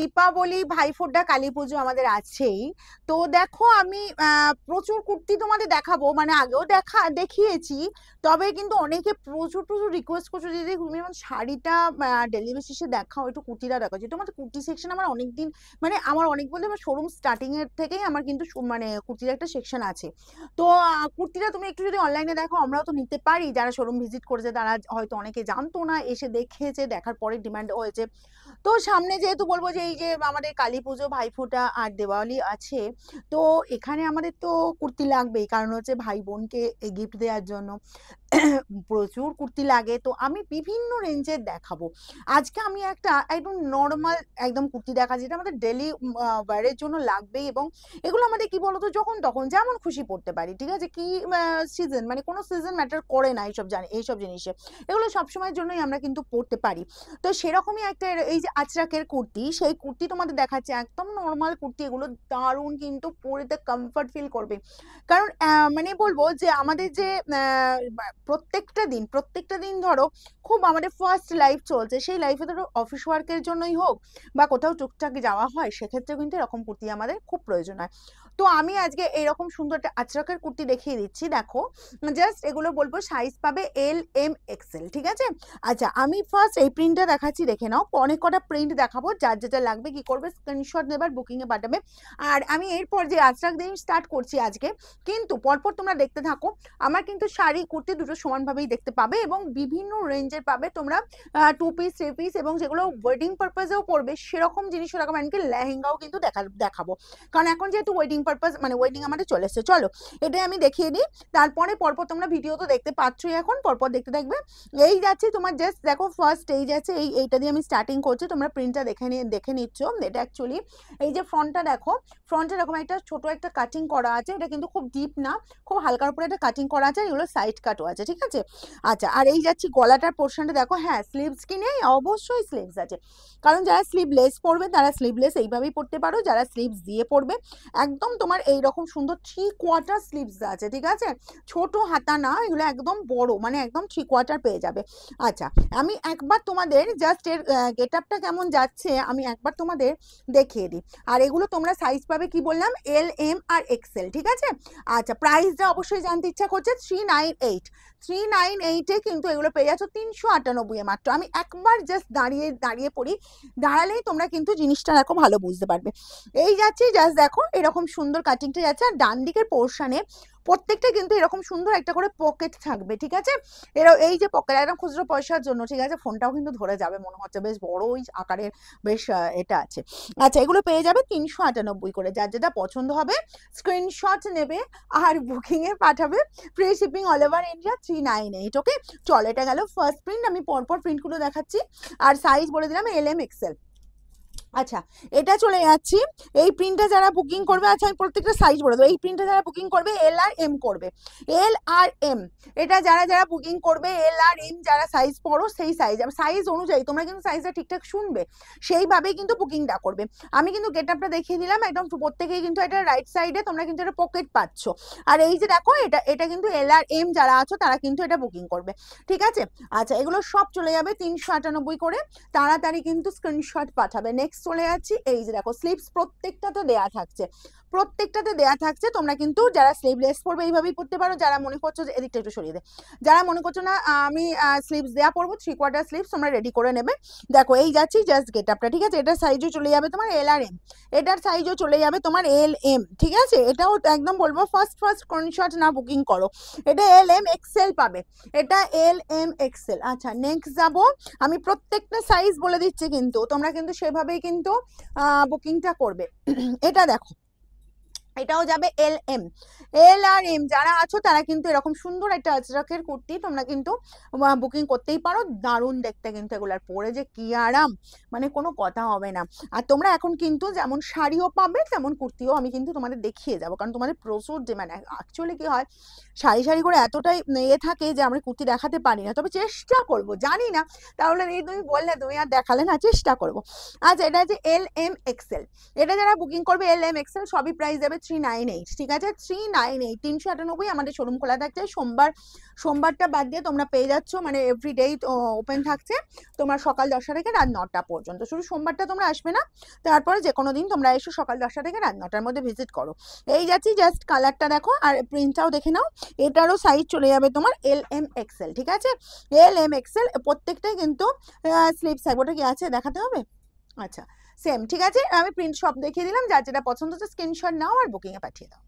দীপাবলি, ভাইফোঁটা, কালীপুজো আমাদের আছেই। তো দেখো আমি প্রচুর কুর্তি তোমাদের দেখাবো, মানে আগেও দেখিয়েছি। তবে কিন্তু অনেকে প্রচুর প্রচুর রিকোয়েস্ট করছো দিদি তুমি আমার শাড়িটা ডেলি বেসিসে দেখাও, একটু কুর্তিটা দেখাও। যেহেতু আমাদের কুর্তি সেকশন আমার অনেকদিন, মানে আমার অনেক বলতে আমার শোরুম স্টার্টিং এর থেকেই আমার কিন্তু মানে কুর্তির একটা সেকশন আছে। তো কুর্তিটা তুমি একটু যদি অনলাইনে দেখো, আমরাও তো নিতে পারি, যারা শোরুম ভিজিট করেছে তারা হয়তো অনেকে জানতো না, এসে দেখেছে, দেখার পরে ডিমান্ড হয়েছে। তো সামনে যেহেতু বলবো যে এই যে আমাদের কালী পুজো, ভাইফোঁটা আর দিওয়ালি আছে, তো এখানে আমাদের তো কুর্তি লাগবেই, কারণ হচ্ছে ভাই বোনকে গিফট দেওয়ার জন্য প্রচুর কুর্তি লাগে। তো আমি বিভিন্ন রেঞ্জের দেখাবো। আজকে আমি একটা একদম নর্মাল একদম কুর্তি দেখা, যেটা আমাদের ডেলি ওয়্যারের জন্য লাগবেই, এবং এগুলো আমাদের কি বলতো যখন তখন যেমন খুশি পড়তে পারি, ঠিক আছে? কি সিজন, মানে কোনো সিজন ম্যাটার করে না এইসব জিনিসে, এগুলো সবসময়ের জন্যই আমরা কিন্তু পড়তে পারি। তো সেরকমই একটা এই যে আজরাকের কুর্তি, সেই কুর্তি তোমাদের দেখাচ্ছে, একদম নর্মাল কুর্তি, এগুলো দারুণ কিন্তু পরে কমফর্ট ফিল করবে। কারণ মানে বলবো যে আমাদের যে প্রত্যেকটা দিন ধরো খুব আমাদের ফার্স্ট লাইফ চলছে, সেই লাইফে ধরো অফিস ওয়ার্কের জন্যই হোক বা কোথাও টুকটাক যাওয়া হয়, সেক্ষেত্রে কিন্তু এরকম কুর্তি আমাদের খুব প্রয়োজন হয়। তো আমি আজকে এরকম সুন্দর একটা আজরাকের কুর্তি দেখিয়ে দিচ্ছি, দেখো। জাস্ট এগুলো বলবো সাইজ পাবে এল, এম, এক্সেল, ঠিক আছে? আচ্ছা, আমি ফার্স্ট এই প্রিন্টটা দেখাচ্ছি, দেখে নাও। অনেক কটা প্রিন্ট দেখাবো, যার যেটা লাগবে কি করবে, স্ক্রিনশট নেবার, বুকিং এ পাঠাবে। আর আমি এরপর যে আজরাক দিয়ে স্টার্ট করছি আজকে, কিন্তু পরপর তোমরা দেখতে থাকো। আমার কিন্তু শাড়ি কুর্তি দুটো সমানভাবেই দেখতে পাবে, এবং বিভিন্ন রেঞ্জের পাবে তোমরা। 2 পিস, 3 পিস, এবং যেগুলো ওয়েডিং পারপাজেও পড়বে সেরকম জিনিসও রাখবো, এমনকি লেহেঙ্গাও কিন্তু দেখাবো। কারণ এখন যেহেতু ওয়েডিং পারপাজ, মানে ওয়েডিং আমাদের চলে এসছে, চলো এটাই আমি দেখিয়ে দিই। তারপরে পরপর তোমরা ভিডিও তো দেখতে পাচ্ছই, এখন পরপর দেখতে থাকবে। এই যাচ্ছে তোমার, জাস্ট দেখো ফার্স্ট এই যাচ্ছে, এইটা দিয়ে আমি স্টার্টিং করছি, তোমরা প্রিন্টটা দেখে নিচ্ছ। এটা অ্যাকচুয়ালি এই যে ফ্রন্টটা দেখো, ফ্রন্টে এরকম একটা ছোট একটা কাটিং করা আছে, এটা কিন্তু খুব ডিপ না, খুব হালকার উপরে একটা কাটিং করা আছে, এগুলো সাইড কাটও আছে, ঠিক আছে? আচ্ছা, আর এই যাচ্ছি গলাটার পোর্শনটা দেখো, হ্যাঁ স্লিভস কি নেই, অবশ্যই স্লিভস আছে। কারণ যারা স্লিভলেস পরবে তারা স্লিভলেস এইভাবেই পরতে পারো, যারা স্লিভস দিয়ে পরবে একদম তোমার এইরকম সুন্দর 3/4 স্লিভস আছে, ঠিক আছে? ছোট হাতা না, এগুলো একদম বড়, মানে একদম 3/4 পেয়ে যাবে। আচ্ছা, আমি একবার তোমাদের জাস্ট এর গেট আপটা কেমন যাচ্ছে আমি একবার তোমাদের দেখিয়ে দিই। আর এগুলো তোমরা সাইজ পাবে কি বললাম, এল, এম আর এক্সেল, ঠিক আছে? আচ্ছা, প্রাইসটা অবশ্যই জানতে ইচ্ছা করছে, 398 কিন্তু এগুলো পেয়ে যাচ্ছ 398 এ মাত্র। আমি একবার জাস্ট দাঁড়িয়ে পড়ি, দাঁড়ালেই তোমরা কিন্তু জিনিসটা দেখো ভালো বুঝতে পারবে। এই যাচ্ছি, জাস্ট দেখো এরকম সুন্দর কাটিংটা যাচ্ছে, আর ডান দিকের পোর্শনে প্রত্যেকটা কিন্তু এরকম সুন্দর একটা করে পকেট থাকবে, ঠিক আছে? এই যে পকেট, একদম খুচরো পয়সার জন্য, ঠিক আছে? ফোনটাও কিন্তু ধরে যাবে মনে হচ্ছে, বেশ বড় ওই আকারের, বেশ এটা আছে। আচ্ছা, এগুলো পেয়ে যাবে 398 করে। যার যেটা পছন্দ হবে স্ক্রিনশট নেবে আর বুকিং এ পাঠাবে, free shipping all over India, 398। ওকে, চল এটা গেল ফার্স্ট প্রিন্ট, আমি পরপর প্রিন্টগুলো দেখাচ্ছি। আর সাইজ বলে দিলাম এল, এম, এক্সেল। আচ্ছা, এটা চলে যাচ্ছি, এই প্রিন্টটা যারা বুকিং করবে, আচ্ছা আমি প্রত্যেকটা সাইজ বলে দেবো। এই প্রিন্টটা যারা বুকিং করবে এল আর এম করবে, এল আর এম। এটা যারা বুকিং করবে এল আর এম, যারা সাইজ পড়ো সেই সাইজ অনুযায়ী তোমরা কিন্তু সাইজটা ঠিকঠাক শুনবে, সেইভাবেই কিন্তু বুকিংটা করবে। আমি কিন্তু গেট আপটা দেখিয়ে দিলাম, একদম প্রত্যেকেই কিন্তু এটা রাইট সাইডে তোমরা কিন্তু এটা পকেট পাচ্ছ। আর এই যে দেখো, এটা কিন্তু এল আর এম যারা আছো তারা কিন্তু এটা বুকিং করবে, ঠিক আছে? আচ্ছা, এগুলো সব চলে যাবে 398 করে। তাড়াতাড়ি কিন্তু স্ক্রিনশট পাঠাবে। নেক্সট চলে যাচ্ছি, এই যে দেখো স্লিভস প্রত্যেকটাতে দেয়া থাকছে, তোমরা কিন্তু যারা স্লিভলেস পরবে এইভাবেই পরতে পারো। যারা মনে করছো যে এদিকটা একটু সরিয়ে দে, যারা মনে করছো না আমি স্লিভস দেয়া পরবো, 3/4 স্লিভস তোমরা রেডি করে নেবে। দেখো এই যাচ্ছি, জাস্ট গেট আপটা, ঠিক আছে? এটার সাইজও চলে যাবে তোমার এল আর এম, এটার সাইজও চলে যাবে তোমার এল, এম, ঠিক আছে? এটাও একদম বলবো ফার্স্ট স্ক্রিনশট না বুকিং করো, এটা এল, এম, এক্সেল পাবে, এটা এল, এম, এক্সেল। আচ্ছা, নেক্সট যাবো, আমি প্রত্যেকটা সাইজ বলে দিচ্ছি, কিন্তু তোমরা কিন্তু সেভাবেই কিন্তু বুকিংটা করবে। এটা দেখো, এটাও যাবে এল, এম। এল আর এম যারা আছো তারা কিন্তু এরকম সুন্দর একটা আজরাকের কুর্তি তোমরা কিন্তু বুকিং করতেই পারো। দারুণ দেখতে কিন্তু এগুলার, পরে যে কি আরাম, মানে কোনো কথা হবে না। আর তোমরা এখন কিন্তু যেমন শাড়িও পাবে তেমন কুর্তিও আমি কিন্তু তোমাদের দেখিয়ে যাবো, কারণ তোমাদের প্রচুর ডিমান্ড। অ্যাকচুয়ালি কি হয়, সারি করে এতটাই থাকে যে আমরা কুর্তি দেখাতে পারি না, তবে চেষ্টা করব, জানি না তাহলে এই তুমি বললে, তুমি আর দেখালে না, চেষ্টা করব। আচ্ছা, এটা হচ্ছে এল, এম, এক্সেল। এটা যারা বুকিং করবে এল, এম, এক্সেল সবই প্রাইস দেবে 398, ঠিক আছে 398 398 আমাদের শোরুম খোলা থাকছে সোমবারটা বাদ দিয়ে তোমরা পেয়ে যাচ্ছ, মানে এভরিডেই ওপেন থাকছে তোমার সকাল 10টা থেকে রাত 9টা পর্যন্ত। শুধু সোমবারটা তোমরা আসবে না, তারপরে যে কোনো দিন তোমরা এসো সকাল 10টা থেকে রাত 9টার মধ্যে ভিজিট করো। এই যাচ্ছি, জাস্ট কালারটা দেখো আর প্রিন্টটাও দেখে নাও। এটারও সাইজ চলে যাবে তোমার LM XL, ঠিক আছে LM XL, প্রত্যেকটাই কিন্তু স্লিপস থাকবে। ওটা কি আছে দেখাতে হবে? আচ্ছা সেম, ঠিক আছে আমি প্রিন্ট সব দেখিয়ে দিলাম, যার যেটা পছন্দ হচ্ছে স্ক্রিনশট নাও আর বুকিংয়ে পাঠিয়ে দাও।